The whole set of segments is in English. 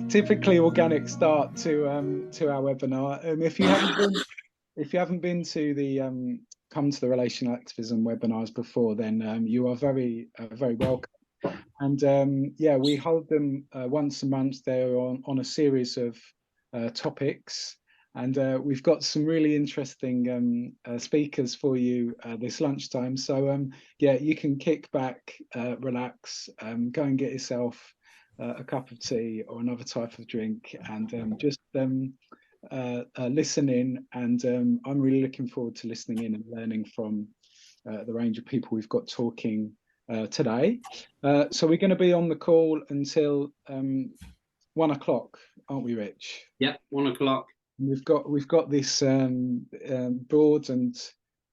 typically organic start to our webinar. If you haven't been to the come to the relational activism webinars before, then you are very welcome. And yeah, we hold them once a month. They're on a series of topics, and we've got some really interesting speakers for you this lunchtime. So yeah, you can kick back, relax, go and get yourself a cup of tea or another type of drink, and just listen in. And I'm really looking forward to listening in and learning from the range of people we've got talking today. So we're going to be on the call until 1 o'clock, aren't we, Rich? Yeah, 1 o'clock. We've got this broad and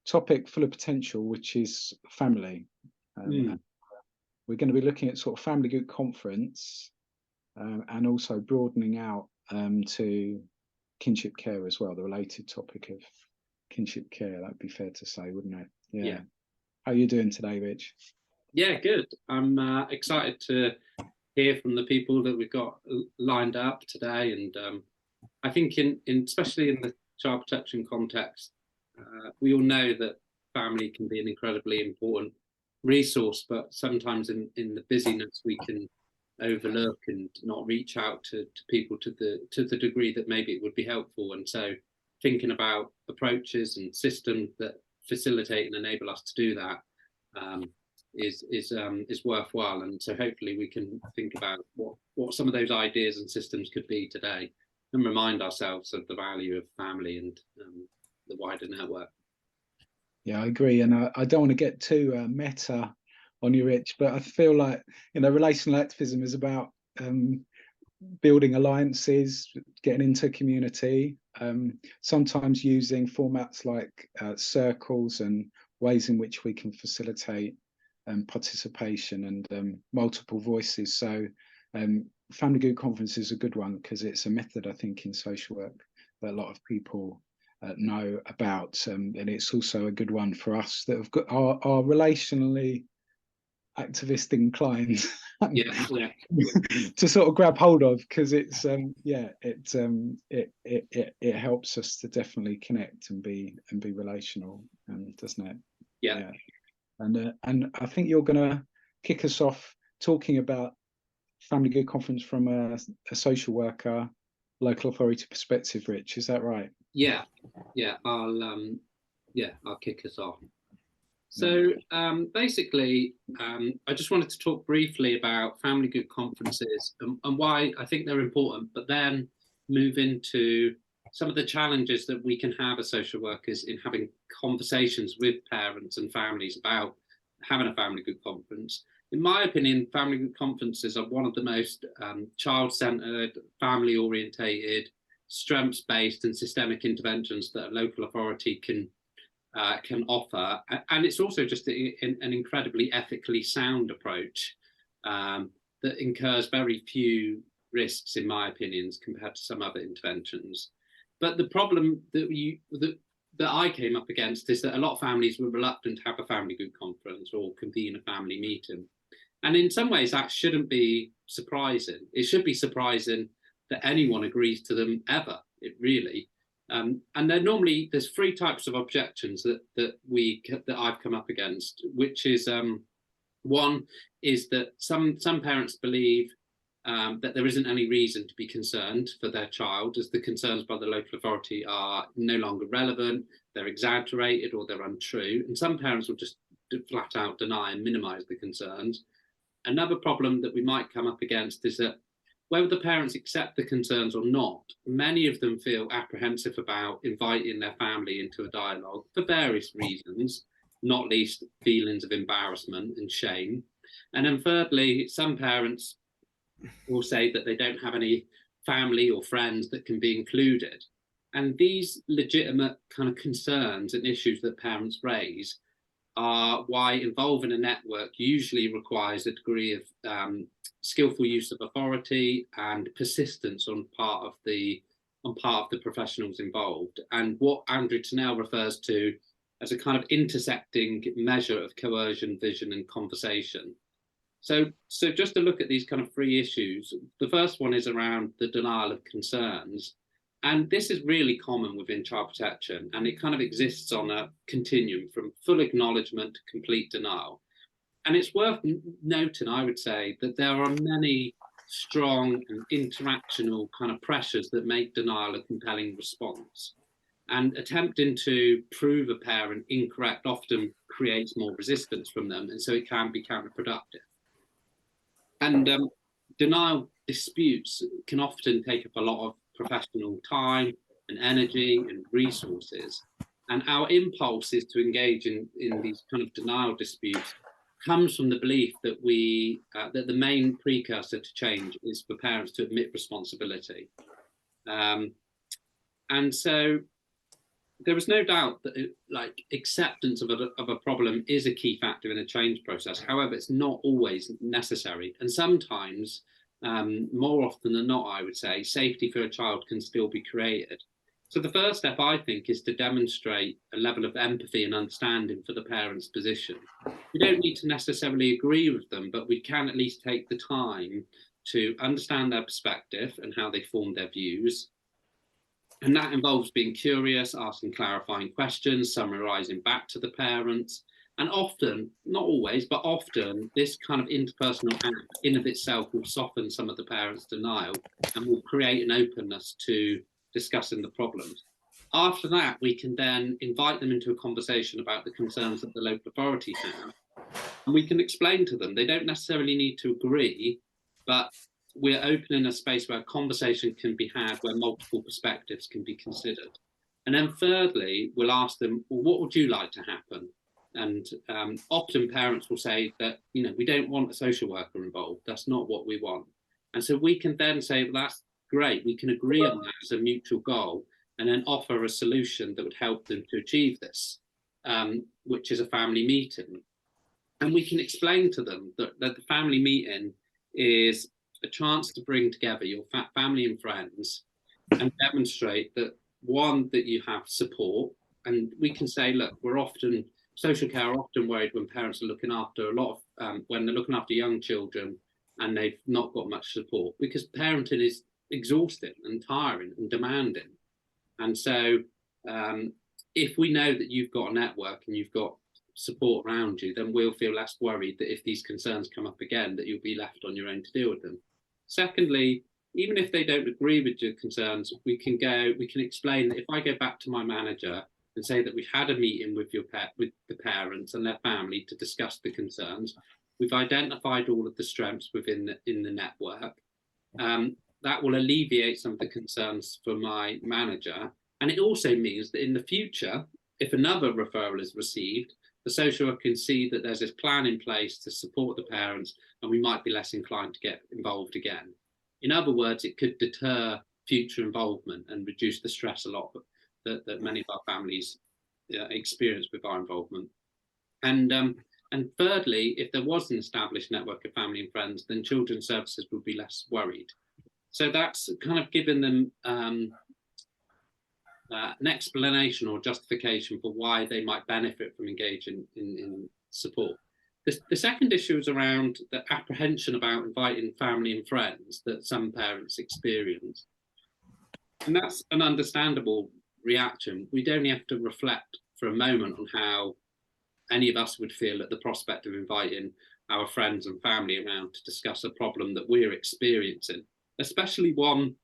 topic full of potential, which is family. We're going to be looking at sort of family good conference, and also broadening out to kinship care as well, the related topic of kinship care. That'd be fair to say, wouldn't it? Yeah. How are you doing today, Rich? Yeah, good. I'm excited to hear from the people that we've got lined up today, and I think especially in the child protection context, we all know that family can be an incredibly important resource, but sometimes in the busyness we can overlook and not reach out to people to the degree that maybe it would be helpful. And so thinking about approaches and systems that facilitate and enable us to do that is worthwhile. And so hopefully we can think about what some of those ideas and systems could be today, and remind ourselves of the value of family and the wider network. Yeah, I agree. And I don't want to get too meta on you, Rich, but I feel like, relational activism is about building alliances, getting into community, sometimes using formats like circles and ways in which we can facilitate participation and multiple voices. So Family Good Conference is a good one because it's a method, I think, in social work that a lot of people know about, and it's also a good one for us that have got are relationally activist inclined to sort of grab hold of, because it's it helps us to definitely connect and be relational, doesn't it? Yeah. And I think you're going to kick us off talking about Family Good Conference from a social worker, local authority perspective, Rich. Is that right? Yeah. I'll kick us off. So basically, I just wanted to talk briefly about Family Good Conferences and why I think they're important, but then move into some of the challenges that we can have as social workers in having conversations with parents and families about having a Family Good Conference. In my opinion, Family Good Conferences are one of the most child-centered, family-orientated, strengths-based and systemic interventions that a local authority can offer. And it's also just an incredibly ethically sound approach that incurs very few risks, in my opinions, compared to some other interventions. But the problem that I came up against is that a lot of families were reluctant to have a Family Good Conference or convene a family meeting. And in some ways, that shouldn't be surprising. It should be surprising that anyone agrees to them ever, and then normally there's 3 types of objections that I've come up against, which is one is that some parents believe that there isn't any reason to be concerned for their child, as the concerns by the local authority are no longer relevant, they're exaggerated or they're untrue, and some parents will just flat out deny and minimise the concerns. Another problem that we might come up against is that whether the parents accept the concerns or not, many of them feel apprehensive about inviting their family into a dialogue for various reasons, not least feelings of embarrassment and shame. And then thirdly, some parents will say that they don't have any family or friends that can be included. And these legitimate kind of concerns and issues that parents raise are why involving a network usually requires a degree of skillful use of authority and persistence on part of the professionals involved, and what Andrew Tennell refers to as a kind of intersecting measure of coercion, vision, and conversation. So just to look at these kind of three issues, the first one is around the denial of concerns. And this is really common within child protection, and it kind of exists on a continuum from full acknowledgement to complete denial. And it's worth noting, I would say, that there are many strong and interactional kind of pressures that make denial a compelling response. And attempting to prove a parent incorrect often creates more resistance from them, and so it can be counterproductive. And denial disputes can often take up a lot of professional time and energy and resources. And our impulse is to engage in these kind of denial disputes comes from the belief that that the main precursor to change is for parents to admit responsibility. And so there is no doubt that acceptance of a problem is a key factor in a change process. However, it's not always necessary. And sometimes, more often than not, I would say, safety for a child can still be created. So the first step, I think, is to demonstrate a level of empathy and understanding for the parent's position. We don't need to necessarily agree with them, but we can at least take the time to understand their perspective and how they form their views. And that involves being curious, asking clarifying questions, summarising back to the parents. And often, not always, but often, this kind of interpersonal act in of itself will soften some of the parents' denial and will create an openness to discussing the problems. After that, we can then invite them into a conversation about the concerns that the local authority have. And we can explain to them, they don't necessarily need to agree, but we're opening a space where conversation can be had, where multiple perspectives can be considered. And then thirdly, we'll ask them, well, what would you like to happen? And often parents will say that, we don't want a social worker involved. That's not what we want. And so we can then say, well, that's great. We can agree on that as a mutual goal and then offer a solution that would help them to achieve this, which is a family meeting. And we can explain to them that the family meeting is a chance to bring together your family and friends and demonstrate that, one, that you have support. And we can say, look, social care are often worried when parents are looking after when they're looking after young children and they've not got much support, because parenting is exhausting and tiring and demanding. And so if we know that you've got a network and you've got support around you, then we'll feel less worried that if these concerns come up again, that you'll be left on your own to deal with them. Secondly, even if they don't agree with your concerns, we can explain that if I go back to my manager and say that we've had a meeting with the parents and their family to discuss the concerns, we've identified all of the strengths within the network. That will alleviate some of the concerns for my manager. And it also means that in the future, if another referral is received, the social worker can see that there's this plan in place to support the parents, and we might be less inclined to get involved again. In other words, it could deter future involvement and reduce the stress a lot that many of our families experience with our involvement. And thirdly, if there was an established network of family and friends, then children's services would be less worried. So that's kind of given them an explanation or justification for why they might benefit from engaging in support. The second issue is around the apprehension about inviting family and friends that some parents experience. And that's an understandable reaction. We'd only have to reflect for a moment on how any of us would feel at the prospect of inviting our friends and family around to discuss a problem that we're experiencing, especially one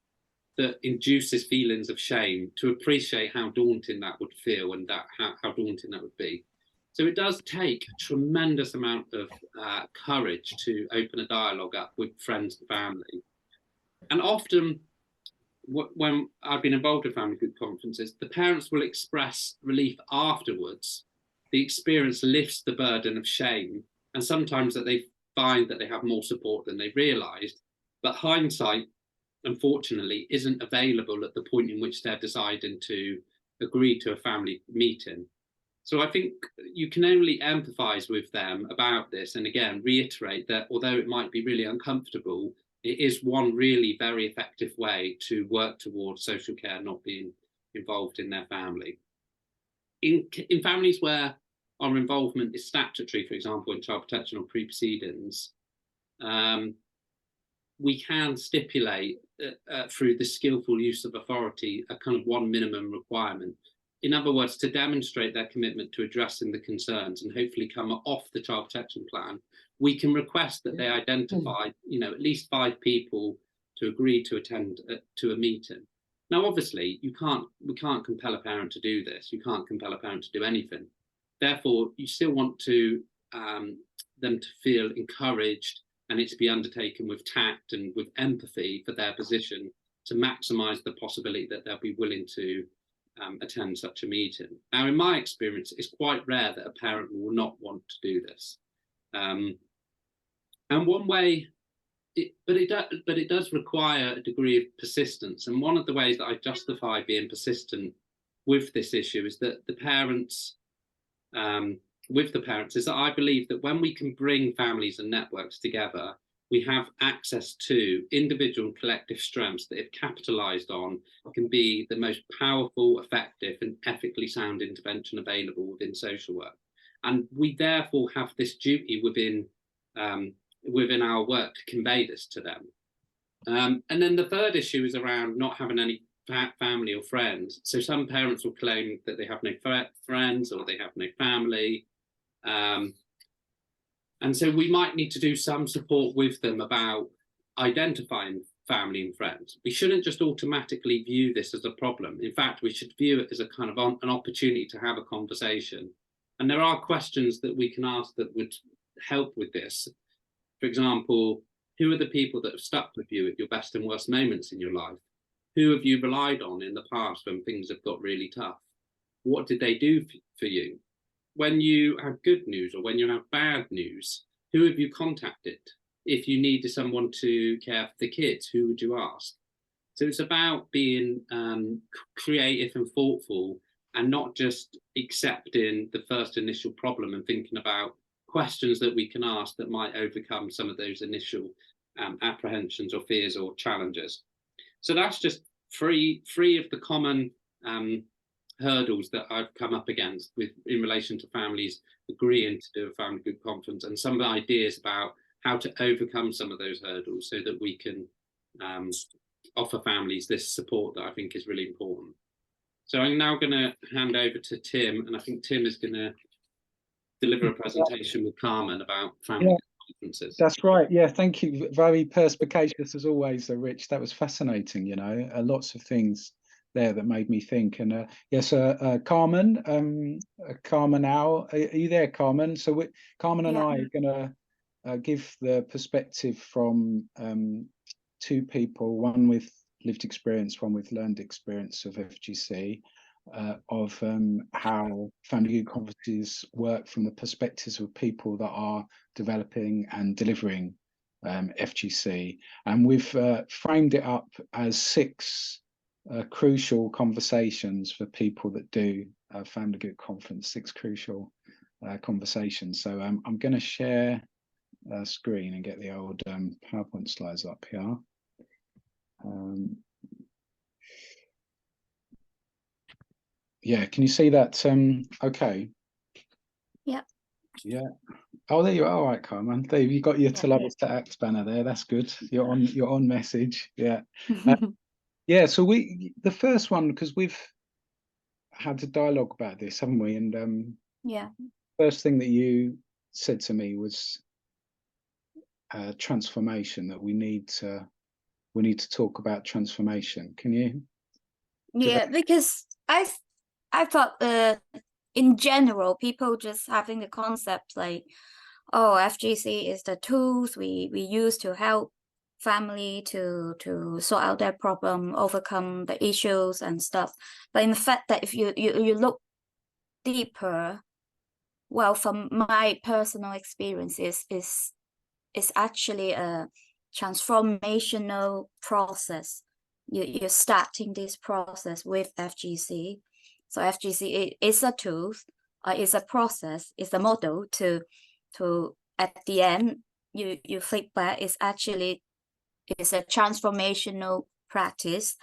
that induces feelings of shame, to appreciate how daunting that would feel and how daunting that would be. So it does take a tremendous amount of courage to open a dialogue up with friends and family. And often, when I've been involved with family group conferences, the parents will express relief afterwards. The experience lifts the burden of shame, and sometimes that they find that they have more support than they realised. But hindsight, unfortunately, isn't available at the point in which they're deciding to agree to a family meeting. So I think you can only empathise with them about this, and again, reiterate that although it might be really uncomfortable, it is one really very effective way to work towards social care not being involved in their family. In families where our involvement is statutory, for example, in child protection or pre-proceedings, we can stipulate through the skillful use of authority a kind of one minimum requirement. In other words, to demonstrate their commitment to addressing the concerns and hopefully come off the child protection plan, we can request that they identify, at least 5 people to agree to attend to a meeting. Now, obviously, we can't compel a parent to do this. You can't compel a parent to do anything. Therefore, you still want to them to feel encouraged, and it to be undertaken with tact and with empathy for their position to maximise the possibility that they'll be willing to attend such a meeting. Now, in my experience, it's quite rare that a parent will not want to do this. And one way, but it does require a degree of persistence. And one of the ways that I justify being persistent with this issue is that the parents is that I believe that when we can bring families and networks together, we have access to individual and collective strengths that, if capitalised on, can be the most powerful, effective and ethically sound intervention available within social work. And we therefore have this duty within our work to convey this to them. And then the third issue is around not having any family or friends. So some parents will claim that they have no friends or they have no family. And so we might need to do some support with them about identifying family and friends. We shouldn't just automatically view this as a problem. In fact, we should view it as a kind of an opportunity to have a conversation. And there are questions that we can ask that would help with this. For example, who are the people that have stuck with you at your best and worst moments in your life? Who have you relied on in the past when things have got really tough? What did they do for you? When you have good news or when you have bad news, who have you contacted? If you needed someone to care for the kids, who would you ask? So it's about being creative and thoughtful and not just accepting the first initial problem and thinking about questions that we can ask that might overcome some of those initial apprehensions or fears or challenges. So that's just three of the common hurdles that I've come up against in relation to families agreeing to do a family good conference, and some ideas about how to overcome some of those hurdles so that we can offer families this support that I think is really important. So I'm now going to hand over to Tim, and I think Tim is going to deliver a presentation with Carmen about family conferences. That's right. Yeah, thank you. Very perspicacious as always, Rich. That was fascinating. Lots of things there that made me think. And yes, Carmen, Carmen Al, are you there, Carmen? So Carmen and I are going to give the perspective from 2 people, one with lived experience, one with learned experience of FGC, of how family good conferences work from the perspectives of people that are developing and delivering FGC. And we've framed it up as 6 crucial conversations for people that do a family good conference, 6 crucial conversations. So I'm going to share a screen and get the old PowerPoint slides up here. Yeah, can you see that? Okay. Yeah. Yeah. Oh, there you are. All right, Carmen. There you got your Tell Others to Act banner there. That's good. You're on message. Yeah. Yeah. So the first one, because we've had a dialogue about this, haven't we? And first thing that you said to me was transformation. That we need to talk about transformation. Can you? Yeah, because I thought in general, people just having the concept like, oh, FGC is the tools we use to help family to sort out their problem, overcome the issues and stuff. But in fact, that if you look deeper, well, from my personal experiences, is actually a transformational process. You're starting this process with FGC. So FGC is a tool, is a process, is a model to at the end you flip back. It's a transformational practice,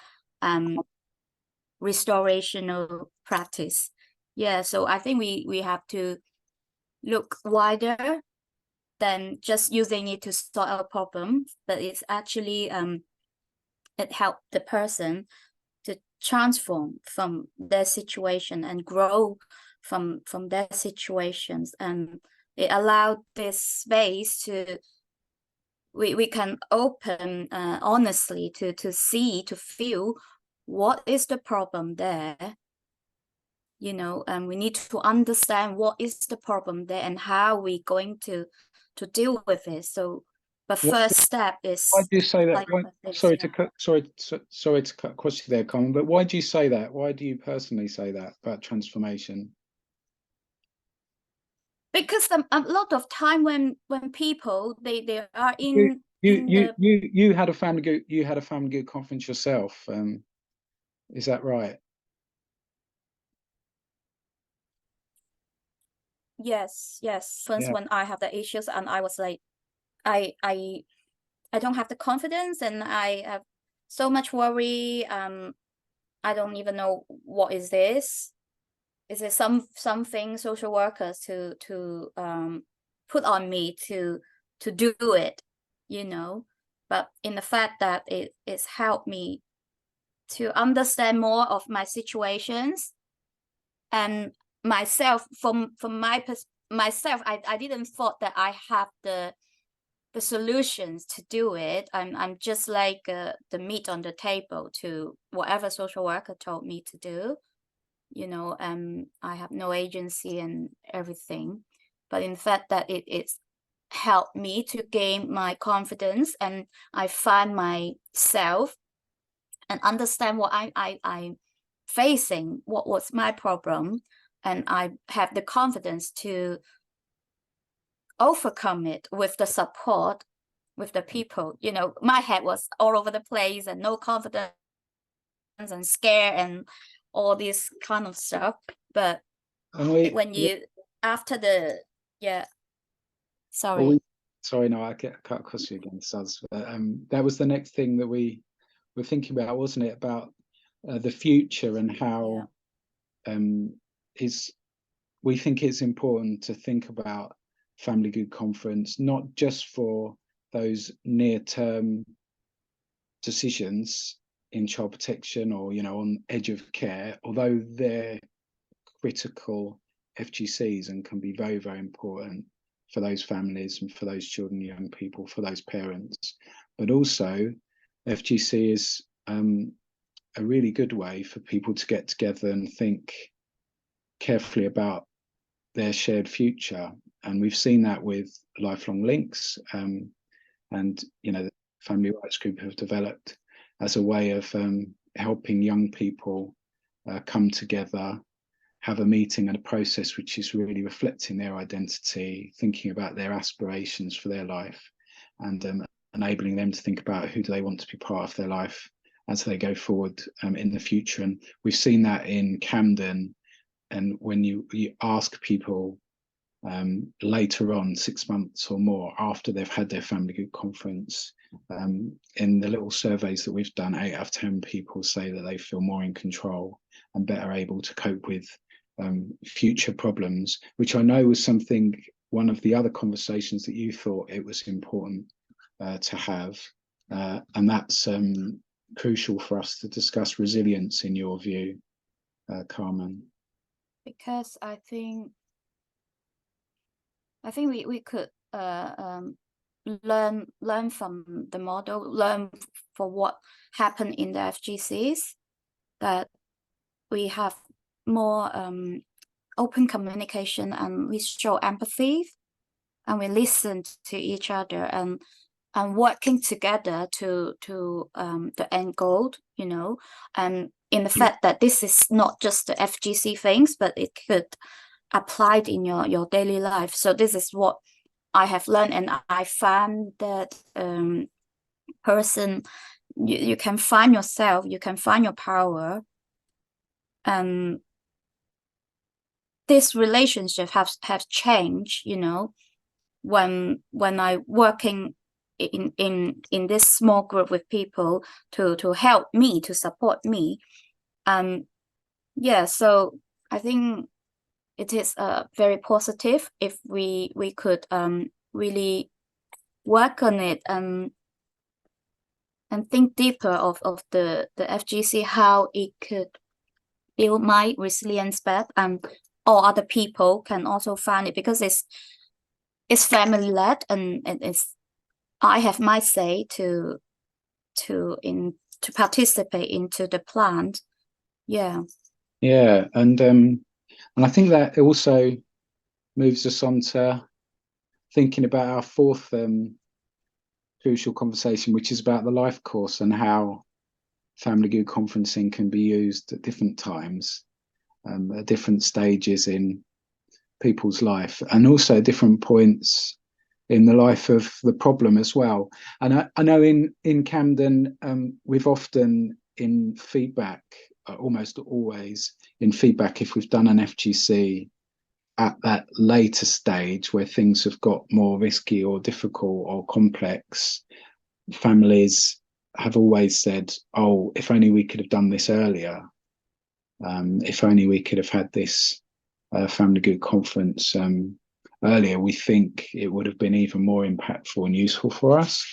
restorational practice. Yeah, so I think we have to look wider than just using it to sort out problems, but it's actually it helped the person to transform from their situation and grow from their situations, and it allowed this space to we can open honestly to see, to feel what is the problem there, you know, and we need to understand what is the problem there and how we going to deal with it. So but first step is, why do you say that? like Sorry to cut across you there, Carmen, but why do you say that? Why do you personally say that about transformation? Because a lot of time when people they are in you had a family good conference yourself, is that right? yes first, when I have the issues and I was like, I don't have the confidence and I have so much worry. I don't even know what is this. Is it something social workers to put on me to do it, you know? But in the fact that it's helped me to understand more of my situations and myself from myself. I didn't thought that I have the solutions to do it. I'm just like the meat on the table to whatever social worker told me to do, you know. I have no agency and everything, but in fact that it's helped me to gain my confidence, and I find myself and understand what I'm facing, what was my problem, and I have the confidence to overcome it with the support with the people. You know, my head was all over the place and no confidence and scare and all this kind of stuff. But when you after the sorry, no, I get cut across you again, Suz. That was the next thing that we were thinking about, wasn't it? About the future and how we think it's important to think about Family Good Conference, not just for those near-term decisions in child protection or, you know, on edge of care, although they're critical FGCs and can be very, very important for those families and for those children, young people, for those parents. But also FGC is a really good way for people to get together and think carefully about their shared future. And we've seen that with Lifelong Links, and, you know, the Family Rights Group have developed as a way of helping young people come together, have a meeting and a process which is really reflecting their identity, thinking about their aspirations for their life, and enabling them to think about who do they want to be part of their life as they go forward in the future. And we've seen that in Camden. And when you ask people later on, 6 months or more after they've had their Family Good Conference, in the little surveys that we've done, 8 out of 10 people say that they feel more in control and better able to cope with future problems, which I know was one of the other conversations that you thought it was important to have. And that's crucial for us to discuss resilience, in your view, Carmen. Because I think we could learn from the model, learn for what happened in the FGCs, that we have more open communication and we show empathy and we listen to each other and working together to the end goal, you know. And in the fact that this is not just the FGC things, but it could applied in your daily life. So this is what I have learned, and I found that person, you can find yourself, you can find your power, and this relationship have changed, you know, when I working in this small group with people to help me, to support me. So I think it is very positive if we could really work on it and think deeper of the FGC, how it could build my resilience back, and all other people can also find it, because it's family led, and it's I have my say to participate into the plan. Yeah. Yeah, and I think that also moves us on to thinking about our fourth crucial conversation, which is about the life course and how family good conferencing can be used at different times, at different stages in people's life, and also different points in the life of the problem as well. And I know in Camden, we've often in feedback, almost always in feedback, if we've done an FGC at that later stage where things have got more risky or difficult or complex, families have always said, oh, if only we could have done this earlier, if only we could have had this family good conference earlier, we think it would have been even more impactful and useful for us.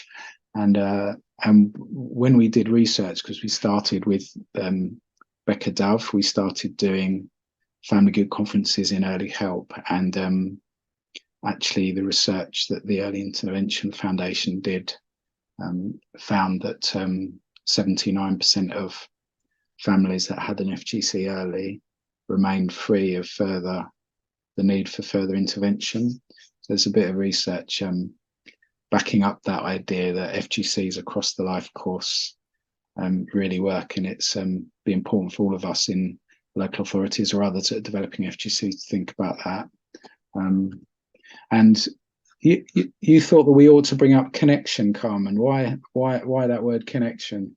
And when we did research, because we started with Becca Dove, we started doing family good conferences in early help, and actually the research that the Early Intervention Foundation did found that 79% of families that had an FGC early remained free of the need for further intervention. So there's a bit of research backing up that idea that FGCs across the life course really work, and it's be important for all of us in local authorities or others that are developing FGC to think about that. And you thought that we ought to bring up connection, Carmen. Why that word connection?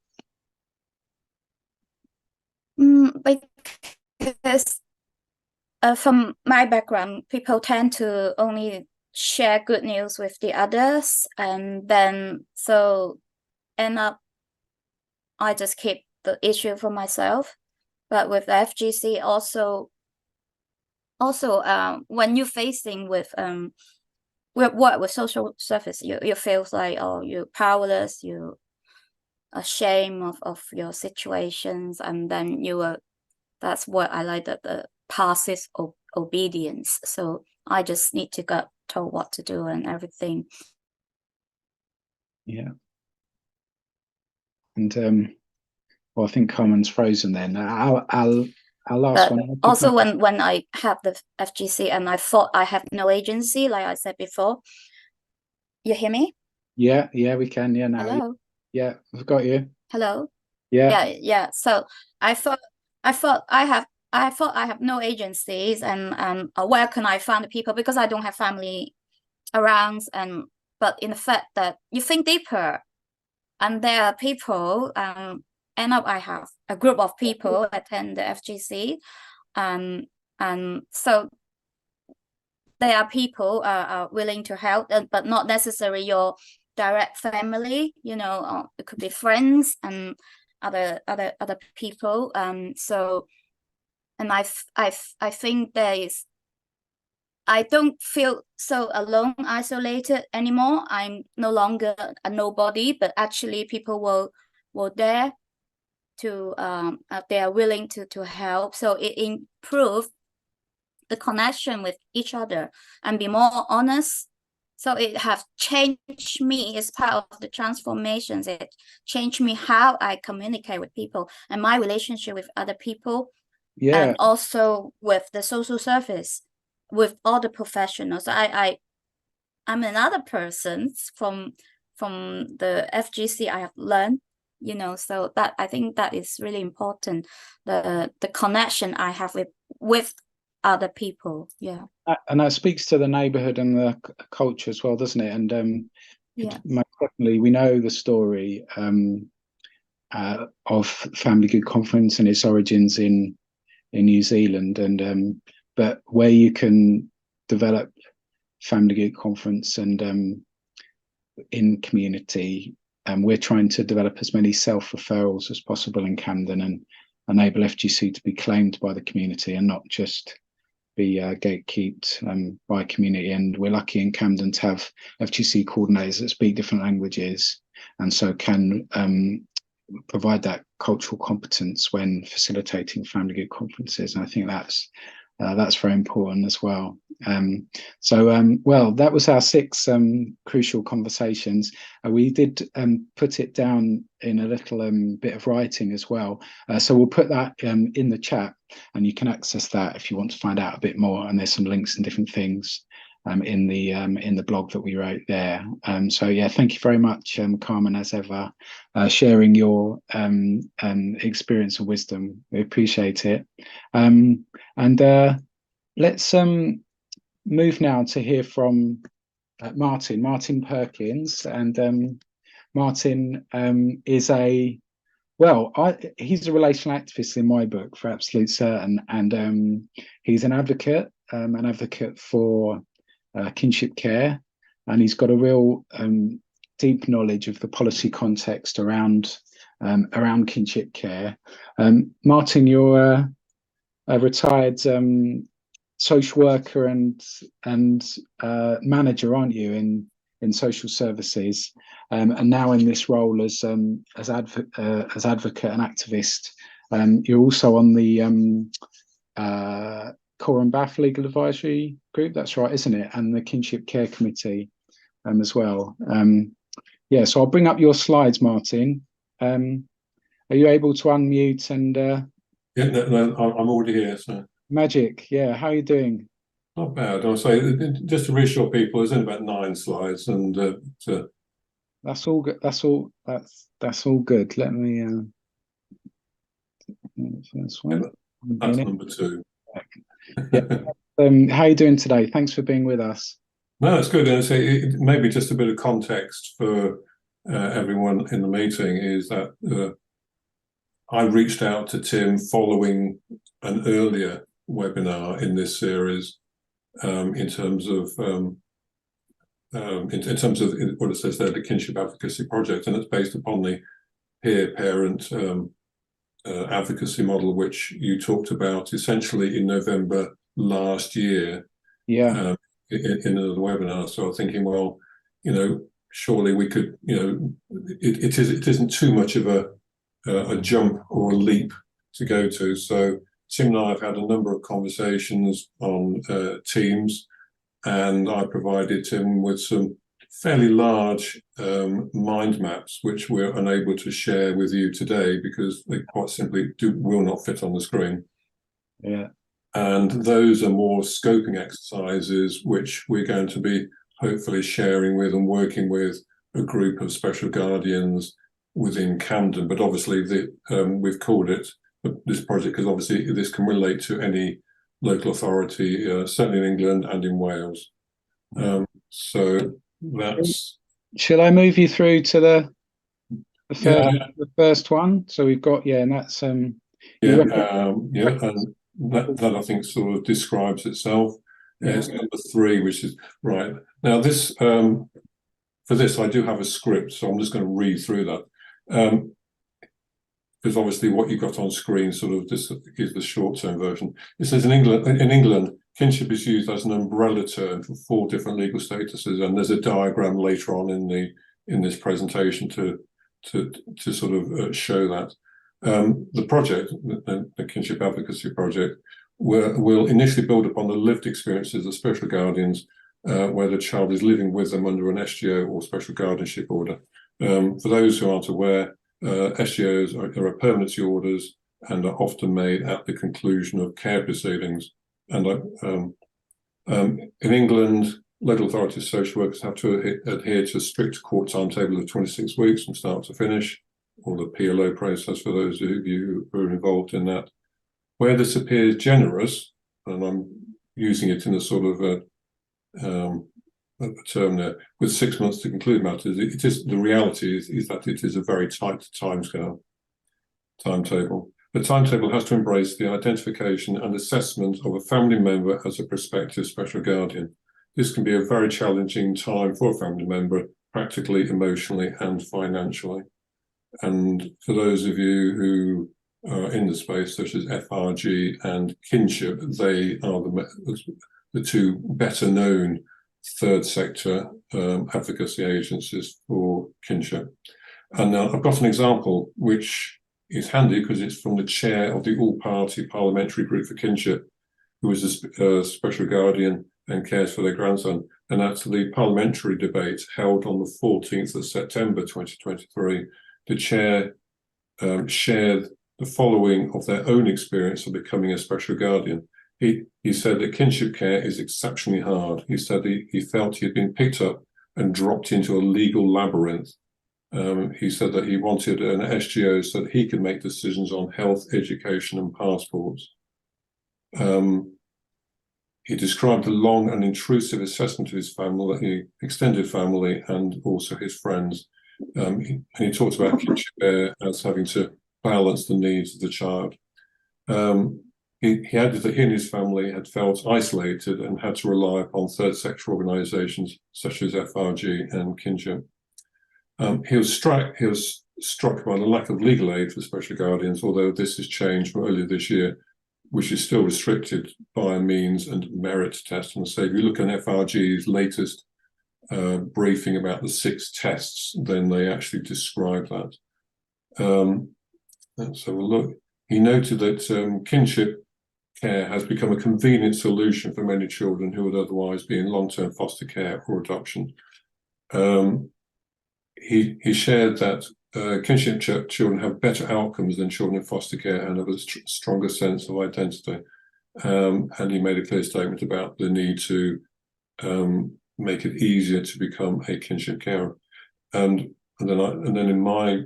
Because from my background, people tend to only share good news with the others, and then so end up I just keep the issue for myself. But with the FGC, also when you're facing with work with social service, you feel like, oh, you're powerless, you're ashamed of your situations, and then that's what I like, that the passive obedience. So I just need to get told what to do and everything. Yeah. And well, I think Carmen's frozen then. Our last one. Also, when I have the FGC and I thought I have no agency, like I said before. You hear me? Yeah, we can. Yeah, now. Hello. Yeah, I've got you. Hello. Yeah. Yeah. So I thought I have no agencies, and where can I find the people, because I don't have family around, but in the fact that you think deeper, and there are people, end up I have a group of people attend the FGC, and so there are people are willing to help, but not necessarily your direct family. It could be friends and other people. So, and I think I don't feel so alone, isolated anymore. I'm no longer a nobody, but actually people will dare to they are willing to help. So it improves the connection with each other and be more honest. So it has changed me as part of the transformations. It changed me how I communicate with people and my relationship with other people. Yeah. And also with the social service, with all the professionals. I'm another person from the FGC. I have learned, so that I think that is really important. The connection I have with other people. Yeah. And that speaks to the neighbourhood and the culture as well, doesn't it? And yeah, most definitely we know the story of Family Good Conference and its origins in New Zealand, and but where you can develop Family Good Conference and in community, and we're trying to develop as many self-referrals as possible in Camden and enable FGC to be claimed by the community and not just be gatekept by community. And we're lucky in Camden to have FGC coordinators that speak different languages, and so can provide that cultural competence when facilitating family good conferences. And I think that's very important as well. Well, that was our 6 crucial conversations. We did put it down in a little bit of writing as well. So we'll put that in the chat, and you can access that if you want to find out a bit more. And there's some links and different things in the blog that we wrote there. So yeah, thank you very much, Carmen, as ever, sharing your experience and wisdom. We appreciate it. Let's move now to hear from Martin Perkins. And Martin is he's a relational activist in my book, for absolute certain, and he's an advocate for kinship care, and he's got a real deep knowledge of the policy context around kinship care. Martin, you're a retired social worker and manager, aren't you, in social services, and now in this role as advocate and activist. You're also on the Core and Bath Legal Advisory Group. That's right, isn't it? And the Kinship Care Committee as well. Yeah, so I'll bring up your slides, Martin. Are you able to unmute and? Yeah, no, I'm already here. So magic. Yeah, how are you doing? not bad. I'll say, just to reassure people, there's only about 9 slides, and that's all good. That's all good. Let me. First one. That's number 2. Yeah. How are you doing today? Thanks for being with us. No, it's good. And say maybe just a bit of context for everyone in the meeting is that I reached out to Tim following an earlier webinar in this series in terms of what it says there, the Kinship Advocacy Project, and it's based upon the peer-parent advocacy model, which you talked about essentially in November last year. Yeah. In another webinar. So I'm thinking, well, surely we could, it isn't too much of a jump or a leap to go to. So Tim and I have had a number of conversations on Teams, and I provided Tim with some fairly large mind maps, which we're unable to share with you today because they quite simply will not fit on the screen. Yeah. And those are more scoping exercises, which we're going to be hopefully sharing with and working with a group of special guardians within Camden. But obviously, we've called it this project because obviously this can relate to any local authority, certainly in England and in Wales. So that's. Shall I move you through to the first one? So we've got and that's and that I think sort of describes itself. It's number 3, which is right now. This for this I do have a script, so I'm just going to read through that because obviously what you got on screen sort of this is the short-term version. It says in England, kinship is used as an umbrella term for 4 different legal statuses, and there's a diagram later on in this presentation to sort of show that. The project, the Kinship Advocacy Project, will initially build upon the lived experiences of special guardians where the child is living with them under an SGO or special guardianship order. For those who aren't aware, SGOs are permanency orders and are often made at the conclusion of care proceedings. And in England, local authorities, social workers have to adhere to a strict court timetable of 26 weeks from start to finish, or the PLO process for those of you who are involved in that. Where this appears generous, and I'm using it in a sort of a term there, with 6 months to conclude matters, it is the reality is that it is a very tight timetable. The timetable has to embrace the identification and assessment of a family member as a prospective special guardian. This can be a very challenging time for a family member, practically, emotionally, and financially. And for those of you who in the space, such as FRG and Kinship. They are the two better known third sector advocacy agencies for kinship. And I've got an example which is handy because it's from the chair of the all-party parliamentary group for kinship, who is a special guardian and cares for their grandson. And that's the parliamentary debate held on the 14th of September 2023. The chair shared the following of their own experience of becoming a special guardian. He said that kinship care is exceptionally hard. He said he felt he had been picked up and dropped into a legal labyrinth. He said that he wanted an SGO so that he could make decisions on health, education, and passports. He described the long and intrusive assessment of his family, extended family, and also his friends. And he talked about kinship care as having to balance the needs of the child. He added that he and his family had felt isolated and had to rely upon third sector organisations such as FRG and Kinship. He was struck by the lack of legal aid for special guardians, although this has changed from earlier this year, which is still restricted by a means and merit test. And so if you look at FRG's latest briefing about the 6 tests, then they actually describe that. Let's have a look. He noted that kinship care has become a convenient solution for many children who would otherwise be in long-term foster care or adoption. He shared that kinship children have better outcomes than children in foster care and have a stronger sense of identity. And he made a clear statement about the need to make it easier to become a kinship carer. And then in my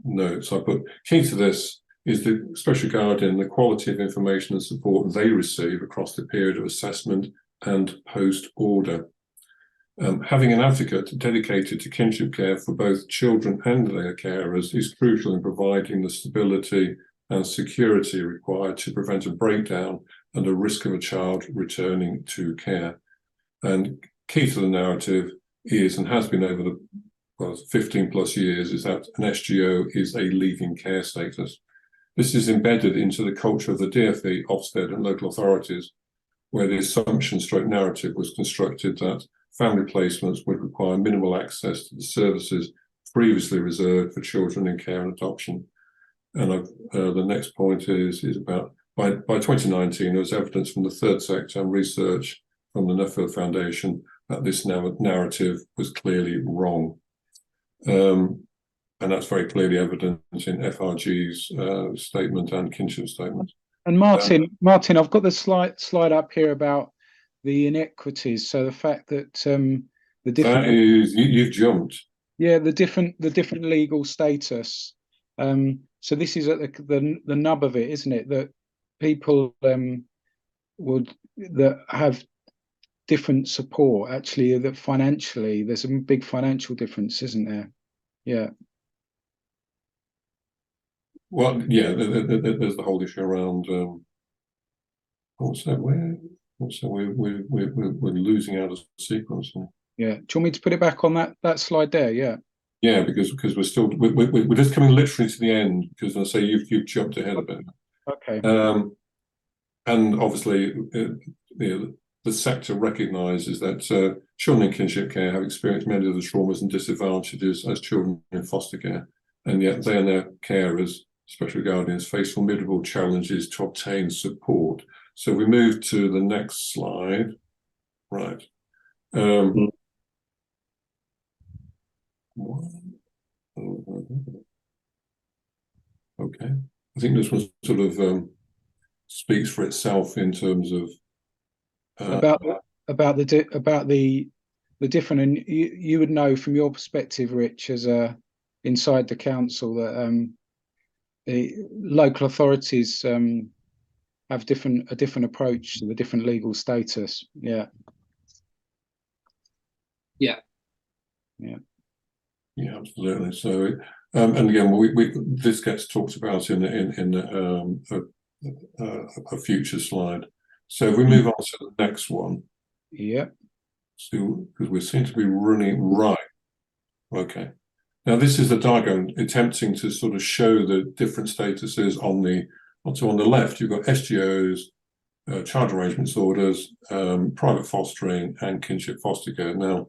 notes, I put, key to this is the special guardian, the quality of information and support they receive across the period of assessment and post-order. Having an advocate dedicated to kinship care for both children and their carers is crucial in providing the stability and security required to prevent a breakdown and a risk of a child returning to care. And key to the narrative is, and has been over the 15 plus years, is that an SGO is a leaving care status. This is embedded into the culture of the DfE, Ofsted and local authorities, where the assumption stroke narrative was constructed that family placements would require minimal access to the services previously reserved for children in care and adoption. And the next point is about, by 2019, there was evidence from the third sector and research from the Nuffield Foundation that this narrative was clearly wrong. And that's very clearly evident in FRG's statement and Kinship's statement. And Martin, I've got the slide up here about the inequities. So the fact that the different, that is, you've jumped. Yeah, the different legal status. So this is at the nub of it, isn't it? That people that have different support, actually, that financially there's a big financial difference, isn't there? Yeah. Well, yeah, there's the whole issue around. Also, we're losing out of sequence. Yeah. Do you want me to put it back on that slide there? Yeah. Yeah, because we're just coming literally to the end, because I say you've jumped ahead a bit. Okay. And obviously, the sector recognises that children in kinship care have experienced many of the traumas and disadvantages as children in foster care, and yet they and their carers, special guardians, face formidable challenges to obtain support. So we move to the next slide. Right. Okay. I think this one sort of speaks for itself in terms of about the different, and you would know from your perspective, Rich, as inside the council, that the local authorities have a different approach to the different legal status. Yeah. Yeah. Yeah. Yeah, absolutely. So, and again, this gets talked about in a future slide. So if we move on to the next one. Yeah. So, because we seem to be running right. Okay. Now, this is the diagram attempting to sort of show the different statuses on the left. You've got SGOs, child arrangements orders, private fostering, and kinship foster care. Now,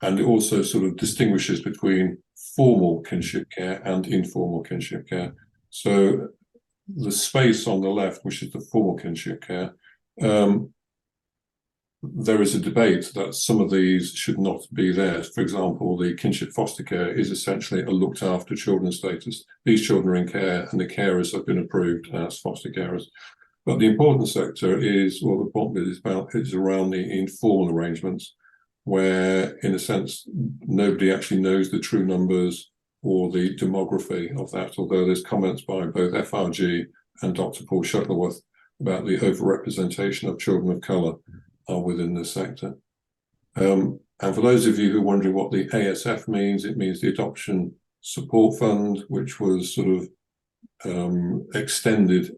and it also sort of distinguishes between formal kinship care and informal kinship care. So the space on the left, which is the formal kinship care, there is a debate that some of these should not be there. For example, the kinship foster care is essentially a looked after children status. These children are in care and the carers have been approved as foster carers. But the important sector is, well, the important bit is around the informal arrangements, where in a sense, nobody actually knows the true numbers or the demography of that, although there's comments by both FRG and Dr. Paul Shuttleworth about the overrepresentation of children of colour are within this sector. And for those of you who are wondering what the ASF means, it means the Adoption Support Fund, which was sort of extended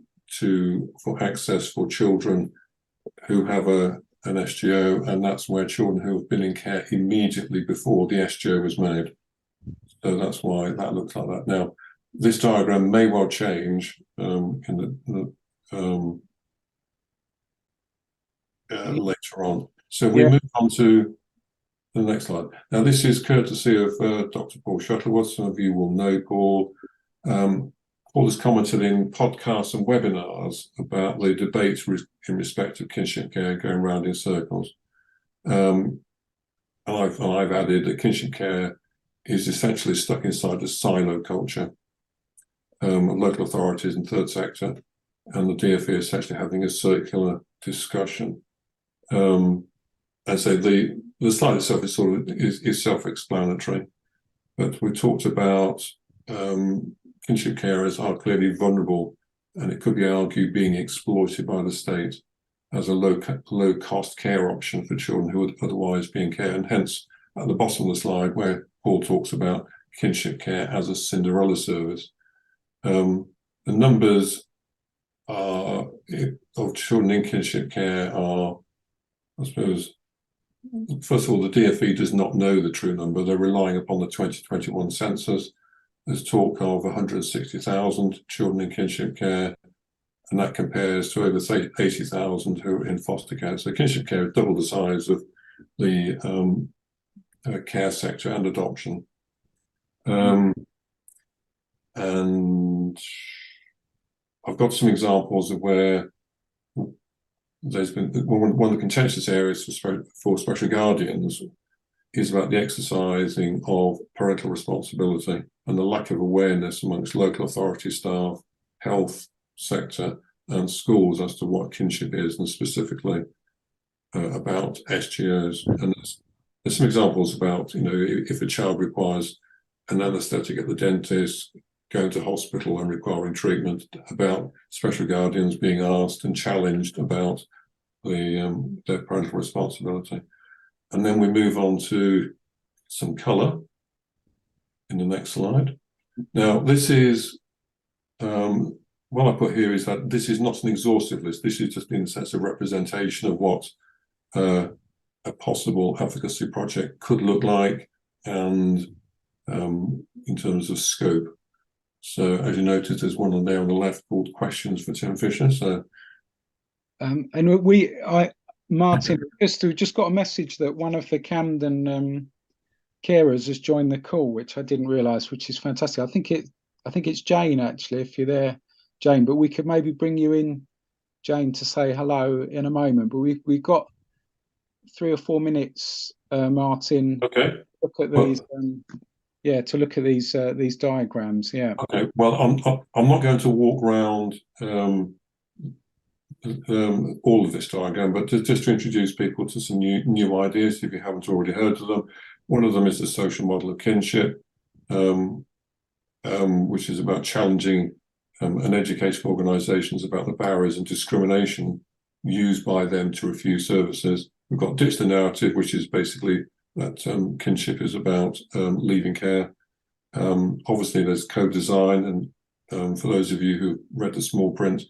for access for children who have an SGO, and that's where children who have been in care immediately before the SGO was made. So that's why that looks like that. Now, this diagram may well change later on. So we move on to the next slide. Now, this is courtesy of Dr. Paul Shuttleworth. Some of you will know Paul. Paul has commented in podcasts and webinars about the debates in respect of kinship care going round in circles. And I've added that kinship care is essentially stuck inside a silo culture of local authorities and third sector, and the DfE is essentially having a circular discussion. And so the slide itself is is self-explanatory, but we talked about kinship carers are clearly vulnerable, and it could be argued being exploited by the state as a low-cost care option for children who would otherwise be in care, and hence at the bottom of the slide where Paul talks about kinship care as a Cinderella service. The numbers of children in kinship care are, I suppose, first of all, the DfE does not know the true number. They're relying upon the 2021 census. There's talk of 160,000 children in kinship care, and that compares to over 80,000 who are in foster care. So kinship care is double the size of the care sector and adoption. And I've got some examples of where there's been one of the contentious areas for special guardians is about the exercising of parental responsibility and the lack of awareness amongst local authority staff, health sector, and schools as to what kinship is, and specifically about SGOs. And there's some examples about, if a child requires an anaesthetic at the dentist, going to hospital and requiring treatment, about special guardians being asked and challenged about their parental responsibility. And then we move on to some colour in the next slide. Now, this is, what I put here is that this is not an exhaustive list. This is just in a sense a representation of what a possible advocacy project could look like, and in terms of scope. So as you notice, there's one on there on the left called Questions for Tim Fisher. So, and Martin, we just got a message that one of the Camden carers has joined the call, which I didn't realise, which is fantastic. I think it's Jane, actually, if you're there, Jane. But we could maybe bring you in, Jane, to say hello in a moment. But we've got 3 or 4 minutes, Martin. Okay. Look at these. To look at these diagrams. Yeah. Okay. Well, I'm not going to walk around all of this diagram, but just to introduce people to some new ideas if you haven't already heard of them. One of them is the social model of kinship, which is about challenging and educational organisations about the barriers and discrimination used by them to refuse services. We've got Ditch the Narrative, which is basically that kinship is about leaving care. Obviously, there's co-design, and for those of you who read the small print,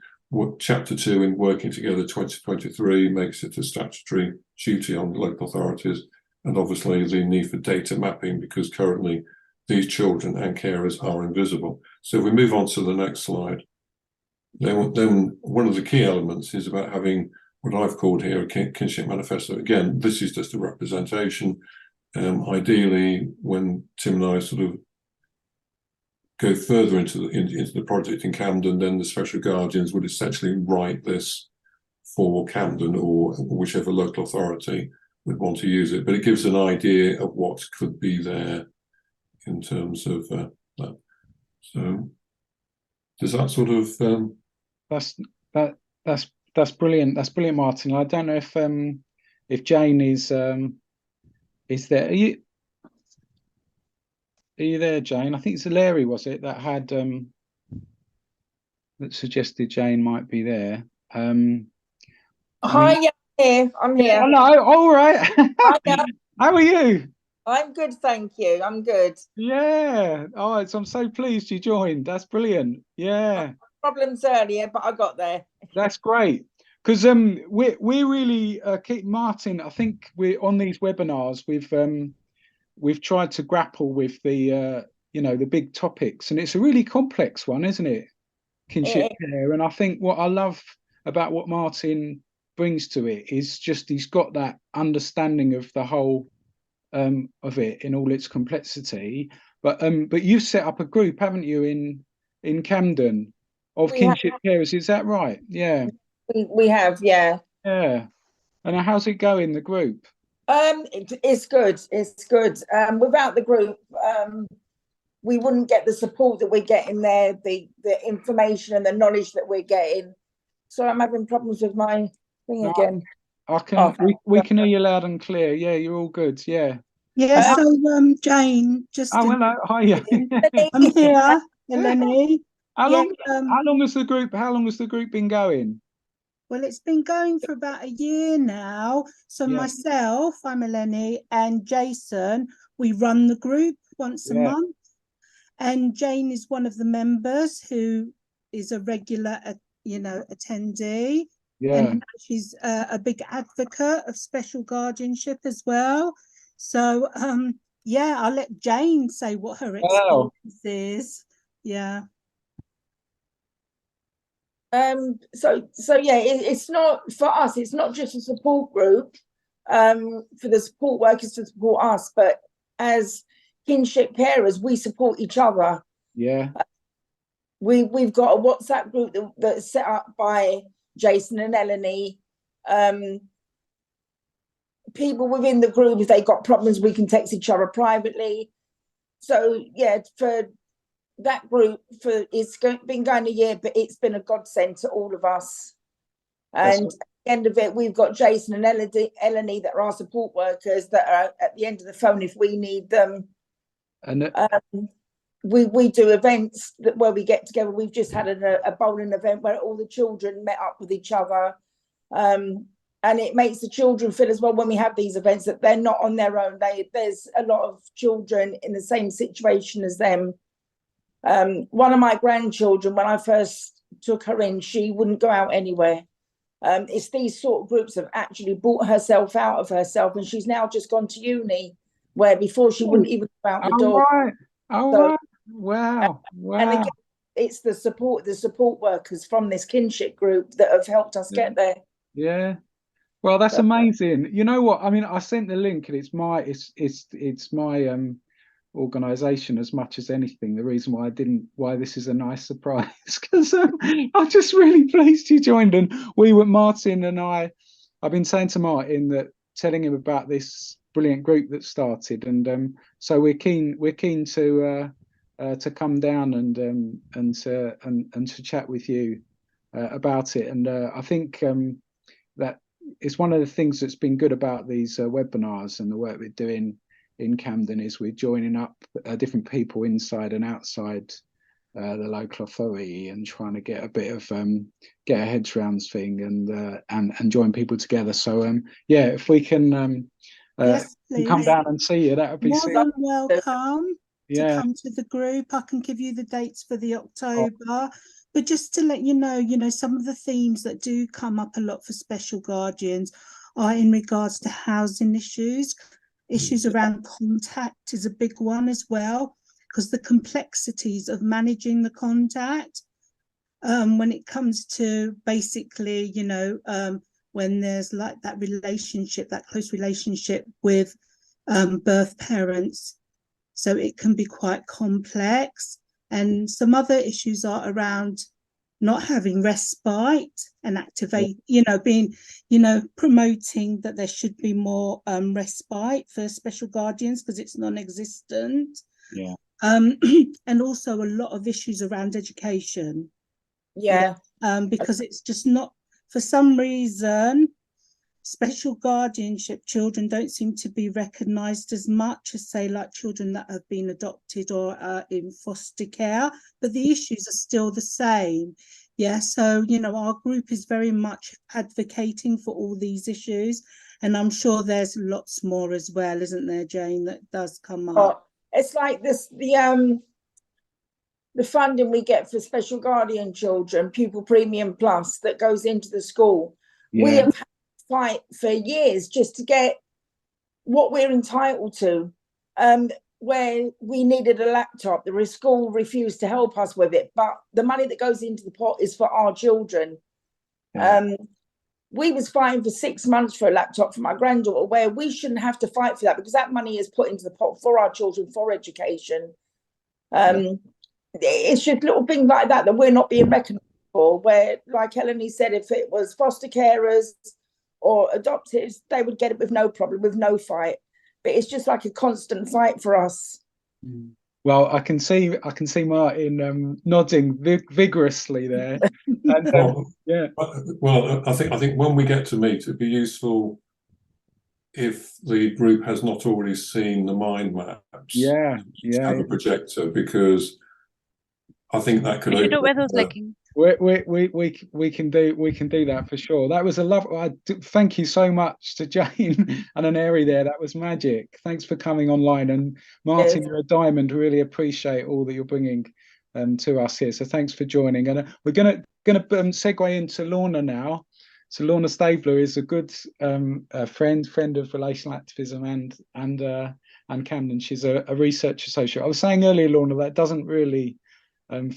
Chapter 2 in Working Together 2023 makes it a statutory duty on local authorities, and obviously the need for data mapping, because currently these children and carers are invisible. So if we move on to the next slide, then one of the key elements is about having what I've called here a kinship manifesto. Again, this is just a representation. Ideally, when Tim and I sort of go further into the project in Camden, then the special guardians would essentially write this for Camden or whichever local authority would want to use it. But it gives an idea of what could be there in terms of that. So does that sort of that's brilliant. That's brilliant, Martin. I don't know if Jane is there. Are you there, Jane? I think it's Larry, was it, that had that suggested Jane might be there. Hi, yeah, I'm here. Hello, all right. How are you? I'm good, thank you. I'm good. Yeah. All right. So I'm so pleased you joined. That's brilliant. Yeah. Problems earlier, but I got there. That's great. Because we really keep Martin. I think we're on these webinars. We've tried to grapple with the the big topics, and it's a really complex one, isn't it? Kinship care. And I think what I love about what Martin brings to it is just he's got that understanding of the whole of it in all its complexity. But you've set up a group, haven't you, in Camden of kinship carers? Is that right? Yeah. We have, yeah. Yeah. And how's it going, the group? It's good. It's good. Without the group, we wouldn't get the support that we're getting there, the information and the knowledge that we're getting. So I'm having problems with my thing again. I can we can hear you loud and clear. Yeah, you're all good. Yeah. Yeah. So Jane, just hello, hi. I'm here, Eleni. How long has the group been going? Well, it's been going for about a year now. So myself, I'm Eleni, and Jason, we run the group once a month. And Jane is one of the members who is a regular, attendee. Yeah. And she's a big advocate of special guardianship as well. So, I'll let Jane say what her experience is. Yeah. It's not for us. It's not just a support group for the support workers to support us, but as kinship carers, we support each other. Yeah. We've got a WhatsApp group that's set up by Jason and Eleni. People within the group, if they got problems, we can text each other privately. So for that group, it's been going a year, but it's been a godsend to all of us. And at the end of it, we've got Jason and Eleni that are our support workers that are at the end of the phone if we need them. And we do events where we get together. We've just had a bowling event where all the children met up with each other. And it makes the children feel as well when we have these events that they're not on their own. There's a lot of children in the same situation as them. One of my grandchildren, when I first took her in, she wouldn't go out anywhere. It's these sort of groups have actually brought herself out of herself, and she's now just gone to uni, where before she wouldn't even go out the door. Right. Right. Wow. And again, it's the support workers from this kinship group that have helped us get there. Yeah. Well, that's amazing. You know what? I mean, I sent the link, and it's my organisation as much as anything. The reason why this is a nice surprise, because I'm just really pleased you joined. And Martin and I've been saying to Martin telling him about this brilliant group that started, and so we're keen to come down and to chat with you about it. And I think that it's one of the things that's been good about these webinars and the work we're doing in Camden is we're joining up different people inside and outside the local authority and trying to get a bit of get our heads around thing and join people together. So if we can come down and see you, that would be more than welcome to come to the group. I can give you the dates for the October. But just to let you know, some of the themes that do come up a lot for special guardians are in regards to housing issues. Issues around contact is a big one as well, because the complexities of managing the contact when it comes to basically, when there's like that relationship, that close relationship with birth parents. So it can be quite complex. And some other issues are around not having respite and activate, promoting that there should be more respite for special guardians because it's non-existent. Yeah. And also a lot of issues around education. Yeah. Because it's just not, for some reason, special guardianship children don't seem to be recognised as much as, say, like children that have been adopted or in foster care, but the issues are still the same. Yeah, so, our group is very much advocating for all these issues, and I'm sure there's lots more as well, isn't there, Jane, that does come up? It's like this, the funding we get for special guardian children, Pupil Premium Plus, that goes into the school. Yeah. We have had to fight for years just to get what we're entitled to. Where we needed a laptop, the school refused to help us with it, but the money that goes into the pot is for our children. Yeah. We was fighting for 6 months for a laptop for my granddaughter, where we shouldn't have to fight for that because that money is put into the pot for our children, for education. It's just little things like that we're not being recognised for, where, like Eleni said, if it was foster carers or adopted, they would get it with no problem, with no fight. But it's just like a constant fight for us. Well, I can see Martin nodding vigorously there. And, yeah. Well, I think when we get to meet, it'd be useful if the group has not already seen the mind maps. Yeah. Have a projector, because I think that could. We should do it with us looking. We can do that for sure. That was a love. Thank you so much to Jane and Aneri there. That was magic. Thanks for coming online, and Martin, yes, you're a diamond. Really appreciate all that you're bringing to us here. So thanks for joining. And we're gonna segue into Lorna now. So Lorna Stabler is a good friend of relational activism and Camden. She's a research associate. I was saying earlier, Lorna, that doesn't really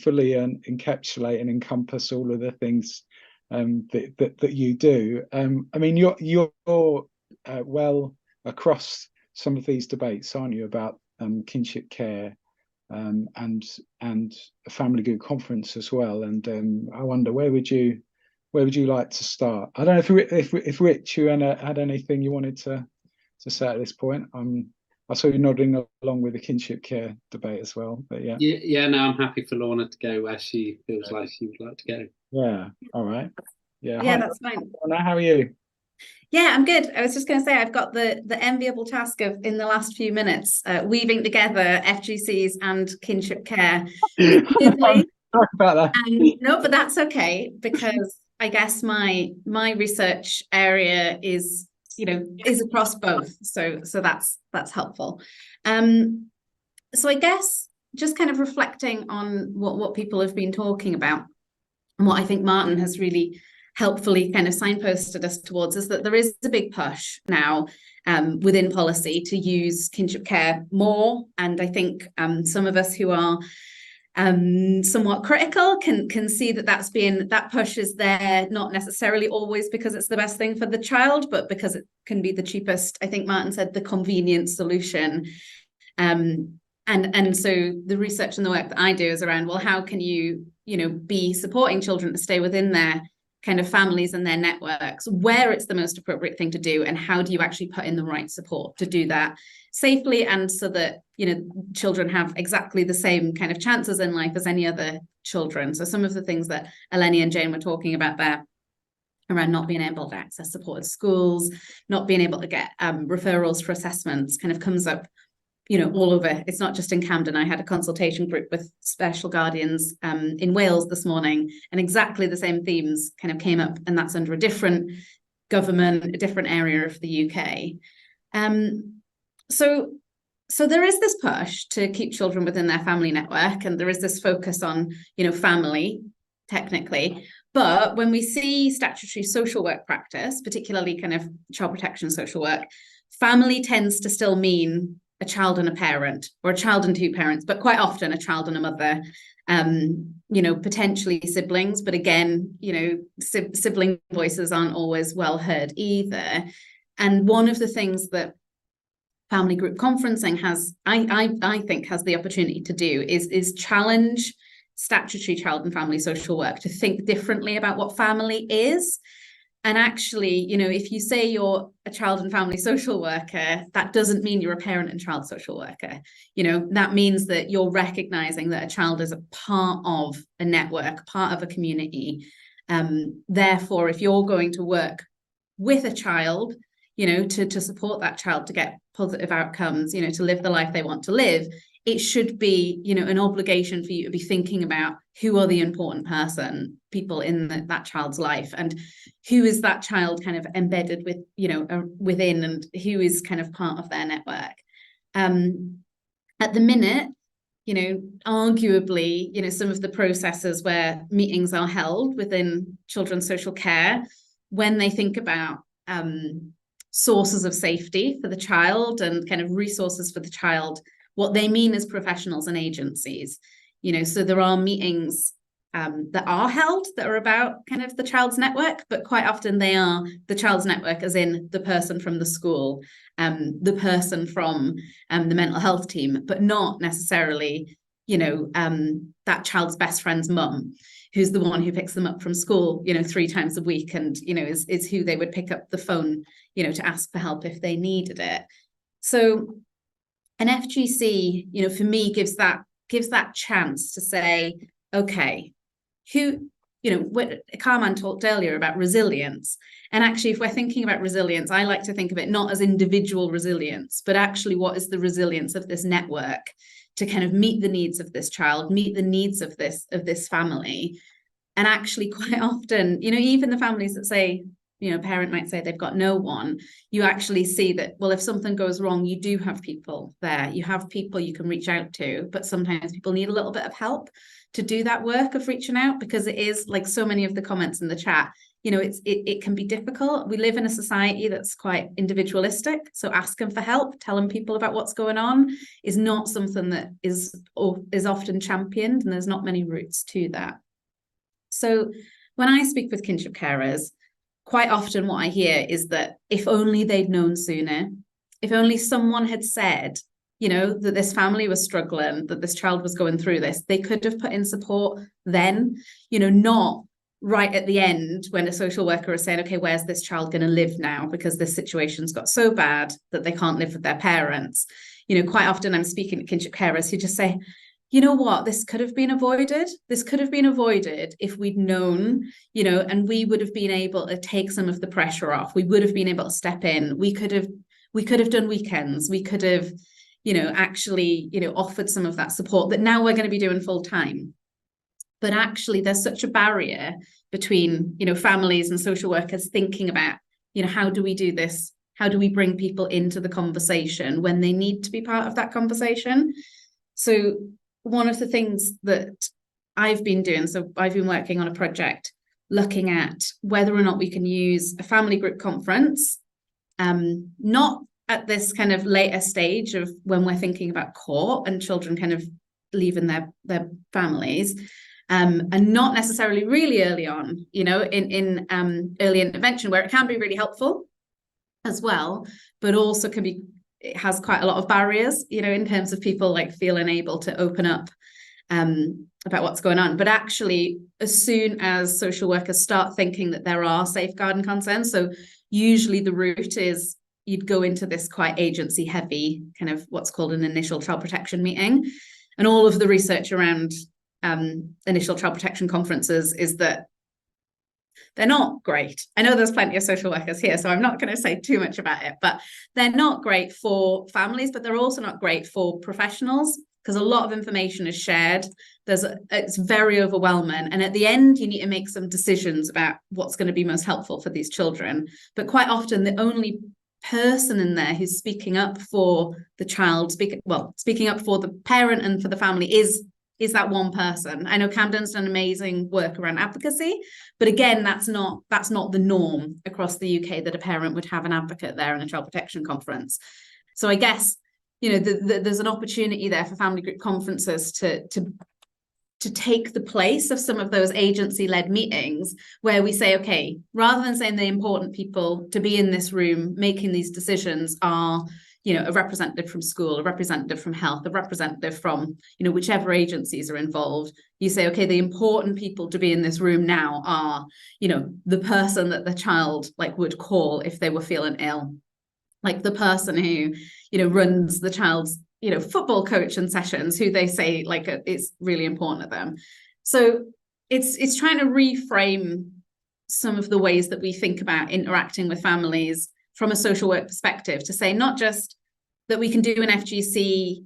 fully encapsulate and encompass all of the things that you do. I mean, you're well across some of these debates, aren't you, about kinship care and family good conference as well? And I wonder, where would you like to start? I don't know if Rich, you had anything you wanted to say at this point. I saw you nodding along with the kinship care debate as well, but yeah. Yeah, no, I'm happy for Lorna to go where she feels like she would like to go. Yeah, all right. Yeah, yeah, that's fine. Lorna, how are you? Yeah, I'm good. I was just going to say, I've got the enviable task of, in the last few minutes, weaving together FGCs and kinship care. Sorry about that. No, but that's okay, because I guess my research area is across both, so that's helpful. So I guess just kind of reflecting on what people have been talking about, and what I think Martin has really helpfully kind of signposted us towards, is that there is a big push now within policy to use kinship care more, and I think some of us who are somewhat critical can see that push is there, not necessarily always because it's the best thing for the child, but because it can be the cheapest. I think Martin said the convenient solution. And so the research and the work that I do is around, well, how can you be supporting children to stay within their kind of families and their networks, where it's the most appropriate thing to do, and how do you actually put in the right support to do that safely, and so that children have exactly the same kind of chances in life as any other children. So some of the things that Eleni and Jane were talking about there around not being able to access supported schools, not being able to get referrals for assessments, kind of comes up all over. It's not just in Camden. I had a consultation group with special guardians in Wales this morning, and exactly the same themes kind of came up, and that's under a different government, a different area of the UK. So there is this push to keep children within their family network, and there is this focus on, family. technically. But when we see statutory social work practice, particularly kind of child protection social work, family tends to still mean a child and a parent, or a child and two parents, but quite often a child and a mother, you know, potentially siblings. But again, you know, sibling voices aren't always well heard either. And one of the things that family group conferencing has, I think, has the opportunity to do is challenge statutory child and family social work to think differently about what family is. And actually, you know, if you say you're a child and family social worker, that doesn't mean you're a parent and child social worker. You know, that means that you're recognizing that a child is a part of a network, part of a community. Therefore, if you're going to work with a child, you know, to support that child to get positive outcomes, you know, to live the life they want to live, it should be, you know, an obligation for you to be thinking about who are the important people in that child's life, and who is that child kind of embedded with, you know, within, and who is kind of part of their network. At the minute, you know, arguably, you know, some of the processes where meetings are held within children's social care, when they think about sources of safety for the child and kind of resources for the child, what they mean is professionals and agencies. You know, so there are meetings that are held that are about kind of the child's network, but quite often they are the child's network as in the person from the school, the person from the mental health team, but not necessarily, you know, that child's best friend's mum, who's the one who picks them up from school, you know, 3 times a week, and, you know, is who they would pick up the phone, you know, to ask for help if they needed it. So an FGC, you know, for me gives that chance to say, okay, who, you know, what Carmen talked earlier about resilience. And actually, if we're thinking about resilience, I like to think of it not as individual resilience, but actually what is the resilience of this network to kind of meet the needs of this child, meet the needs of this family. And actually quite often, you know, even the families that say, you know, a parent might say they've got no one, you actually see that, well, if something goes wrong, you do have people there. You have people you can reach out to, but sometimes people need a little bit of help to do that work of reaching out, because it is, like so many of the comments in the chat, you know, it can be difficult. We live in a society that's quite individualistic. So asking for help, telling people about what's going on is not something that is often championed, and there's not many routes to that. So when I speak with kinship carers, quite often what I hear is that if only they'd known sooner, if only someone had said, you know, that this family was struggling, that this child was going through this, they could have put in support then, you know, not right at the end when a social worker is saying, okay, where's this child going to live now? Because this situation's got so bad that they can't live with their parents. You know, quite often I'm speaking to kinship carers who just say, you know what, this could have been avoided. This could have been avoided if we'd known, you know, and we would have been able to take some of the pressure off. We would have been able to step in. We could have done weekends. We could have, you know, actually, you know, offered some of that support that now we're going to be doing full time. But actually there's such a barrier between, you know, families and social workers thinking about, you know, how do we do this? How do we bring people into the conversation when they need to be part of that conversation? So one of the things that I've been doing, so I've been working on a project looking at whether or not we can use a family group conference, not at this kind of later stage of when we're thinking about court and children kind of leaving their families, and not necessarily really early on, you know, in early intervention, where it can be really helpful as well, but also it has quite a lot of barriers, you know, in terms of people like feeling able to open up about what's going on. But actually, as soon as social workers start thinking that there are safeguarding concerns, so usually the route is you'd go into this quite agency heavy kind of what's called an initial child protection meeting. And all of the research around initial child protection conferences is that they're not great. I know there's plenty of social workers here, so I'm not going to say too much about it, but they're not great for families, but they're also not great for professionals, because a lot of information is shared. It's very overwhelming. And at the end, you need to make some decisions about what's going to be most helpful for these children. But quite often, the only person in there who's speaking up for the child, speaking up for the parent and for the family is is that one person. I know Camden's done amazing work around advocacy, but again, that's not the norm across the UK, that a parent would have an advocate there in a child protection conference. So I guess, you know, there's an opportunity there for family group conferences to take the place of some of those agency-led meetings where we say, okay, rather than saying the important people to be in this room making these decisions are, you know, a representative from school, a representative from health, a representative from, you know, whichever agencies are involved, you say, okay, the important people to be in this room now are, you know, the person that the child like would call if they were feeling ill, like the person who, you know, runs the child's, you know, football coaching sessions, who they say like it's really important to them. So it's trying to reframe some of the ways that we think about interacting with families from a social work perspective, to say not just that we can do an FGC,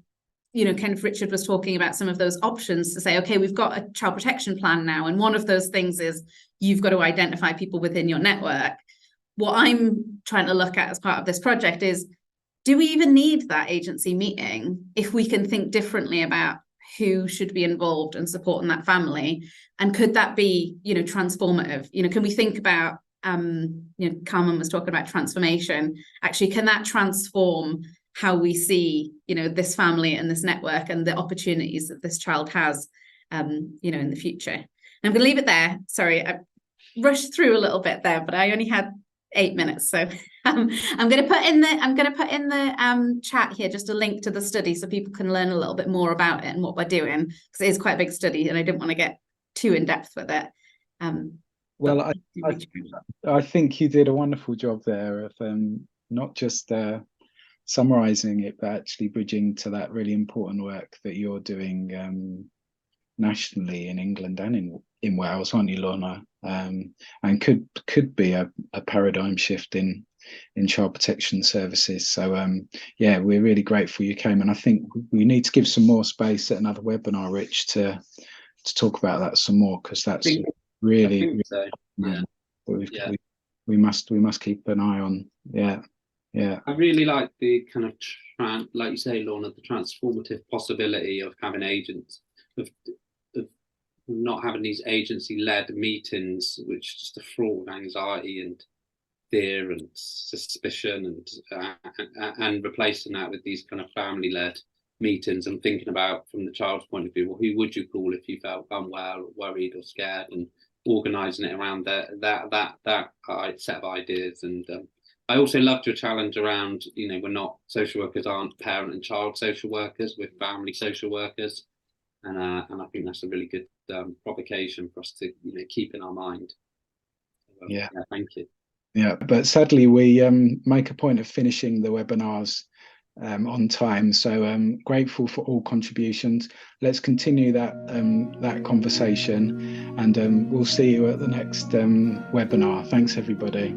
you know, kind of Richard was talking about some of those options to say, okay, we've got a child protection plan now, and one of those things is you've got to identify people within your network. What I'm trying to look at as part of this project is, do we even need that agency meeting if we can think differently about who should be involved in supporting that family? And could that be, you know, transformative? You know, can we think about, you know, Carmen was talking about transformation. Actually, can that transform how we see, you know, this family and this network and the opportunities that this child has, you know, in the future? And I'm going to leave it there. Sorry, I rushed through a little bit there, but I only had 8 minutes, so I'm going to put in the chat here just a link to the study so people can learn a little bit more about it and what we're doing, because it is quite a big study and I didn't want to get too in depth with it. Well, I think you did a wonderful job there of not just summarising it, but actually bridging to that really important work that you're doing nationally in England and in Wales, aren't you, Lorna? And could be a paradigm shift in child protection services. So yeah, we're really grateful you came, and I think we need to give some more space at another webinar, Rich, to talk about that some more, because that's really so. Yeah. We must keep an eye on. Yeah. I really like the kind of like you say, Lorna, the transformative possibility of having agents, of not having these agency-led meetings, which just are fraught with anxiety and fear and suspicion, and replacing that with these kind of family-led meetings and thinking about, from the child's point of view, well, who would you call if you felt unwell or worried or scared, and organising it around that set of ideas. And I also loved your challenge around, you know, we're not, social workers aren't parent and child social workers, we're family social workers. And I think that's a really good provocation for us to, you know, keep in our mind. Yeah, thank you. Yeah, but sadly we make a point of finishing the webinars on time, so grateful for all contributions. Let's continue that conversation, and we'll see you at the next webinar. Thanks, everybody.